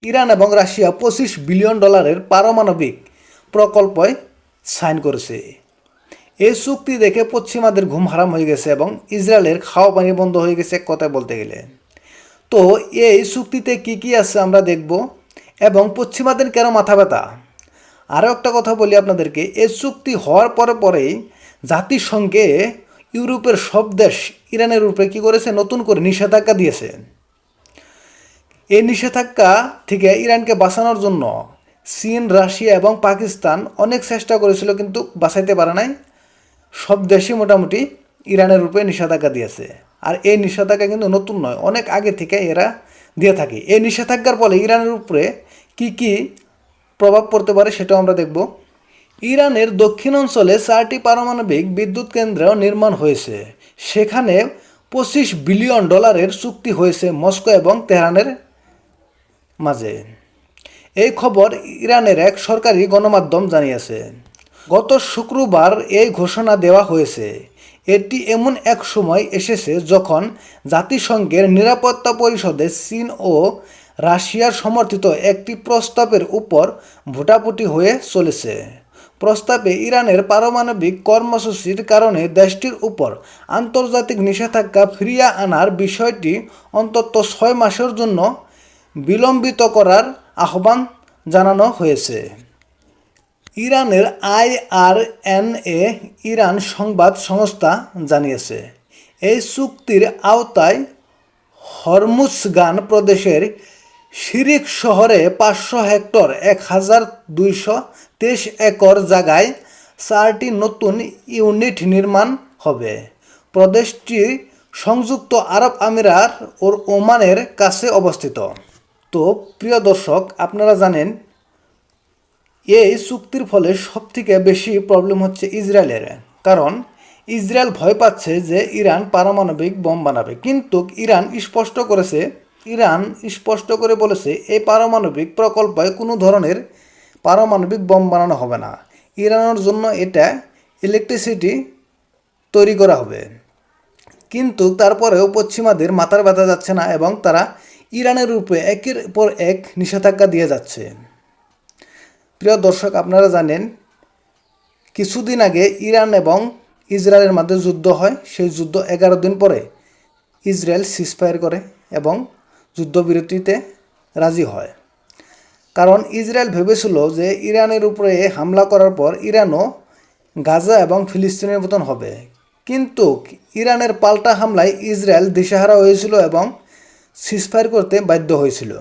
Iran এবং Russia $25 billion পারমাণবিক প্রকল্পে সাইন করেছে। এই চুক্তি দেখে পশ্চিমাদের ঘুম হারাম হয়ে গেছে এবং ইসরায়েলের খাওয়া পানি বন্ধ হয়ে গেছে এক কথায় বলতে গেলে। তো এই চুক্তিতে কি কি আছে আমরা দেখব এবং পশ্চিমাদের কেন মাথা ব্যথা। আরও একটা কথা বলি আপনাদেরকে, এই চুক্তি হওয়ার পরেই জাতিসংঘে ইউরোপের সব দেশ ইরানের উপরে কী করেছে, নতুন করে নিষেধাজ্ঞা দিয়েছে। এই নিষেধাজ্ঞা থেকে ইরানকে বাঁচানোর জন্য চীন, রাশিয়া এবং পাকিস্তান অনেক চেষ্টা করেছিল, কিন্তু বাঁচাইতে পারে নাই। সব দেশই মোটামুটি ইরানের উপরে নিষেধাজ্ঞা দিয়েছে। আর এই নিষেধাজ্ঞা কিন্তু নতুন নয়, অনেক আগে থেকে এরা দিয়ে থাকে। এই নিষেধাজ্ঞার ফলে ইরানের উপরে কি কি প্রভাব পড়তে পারে সেটাও আমরা দেখব। ইরানের দক্ষিণ অঞ্চলে 4টি পারমাণবিক বিদ্যুৎ কেন্দ্র নির্মাণ হয়েছে। সেখানে $25 বিলিয়ন চুক্তি হয়েছে মস্কো এবং তেহরানের মাঝে। এই খবর ইরানের এক সরকারি গণমাধ্যম জানিয়েছে। গত শুক্রবার এই ঘোষণা দেওয়া হয়েছে। এটি এমন এক সময় এসেছে যখন জাতিসংঘের নিরাপত্তা পরিষদে চীন ও রাশিয়ার সমর্থিত একটি প্রস্তাবের উপর ভোটাভুটি হয়ে চলেছে। প্রস্তাবে ইরানের পারমাণবিক কর্মসূচির কারণে দেশটির উপর আন্তর্জাতিক নিষেধাজ্ঞা ফিরিয়ে আনার বিষয়টি অন্তত 6 মাসের জন্য বিলম্বিত করার আহ্বান জানানো হয়েছে। ইরানের IRNA ইরান সংবাদ সংস্থা জানিয়েছে, এই চুক্তির আওতায় হরমুজগান প্রদেশের শিরিক শহরে 500 হেক্টর 1223 একর জায়গায় 4টি নতুন ইউনিট নির্মাণ হবে। প্রদেশটি সংযুক্ত আরব আমিরাত ও ওমানের কাছে অবস্থিত। তো প্রিয় দর্শক, আপনারা জানেন এই চুক্তির ফলে সবথেকে বেশি প্রবলেম হচ্ছে ইসরায়েলের, কারণ ইসরায়েল ভয় পাচ্ছে যে ইরান পারমাণবিক বোম বানাবে। কিন্তু ইরান স্পষ্ট করে বলেছে এই পারমাণবিক প্রকল্পে কোনো ধরনের পারমাণবিক বোম বানানো হবে না। ইরানের জন্য এটা ইলেকট্রিসিটি তৈরি করা হবে। কিন্তু তারপরেও পশ্চিমাদের মাথার ব্যথা যাচ্ছে না এবং তারা ইরানের উপরে একের পর এক নিষেধাজ্ঞা দিয়ে যাচ্ছে। প্রিয় দর্শক, আপনারা জানেন কিছুদিন আগে ইরান এবং ইসরায়েলের মধ্যে যুদ্ধ হয়। সেই যুদ্ধ 11 দিন পরে ইসরায়েল সিজফায়ার করে এবং যুদ্ধবিরতিতে রাজি হয়। কারণ ইসরায়েল ভেবেছিল যে ইরানের উপরে হামলা করার পর ইরানও গাজা এবং ফিলিস্তিনের মতন হবে। কিন্তু ইরানের পাল্টা হামলায় ইসরায়েল দিশেহারা হয়েছিল এবং সিজফায়ার করতে বাধ্য হয়েছিল।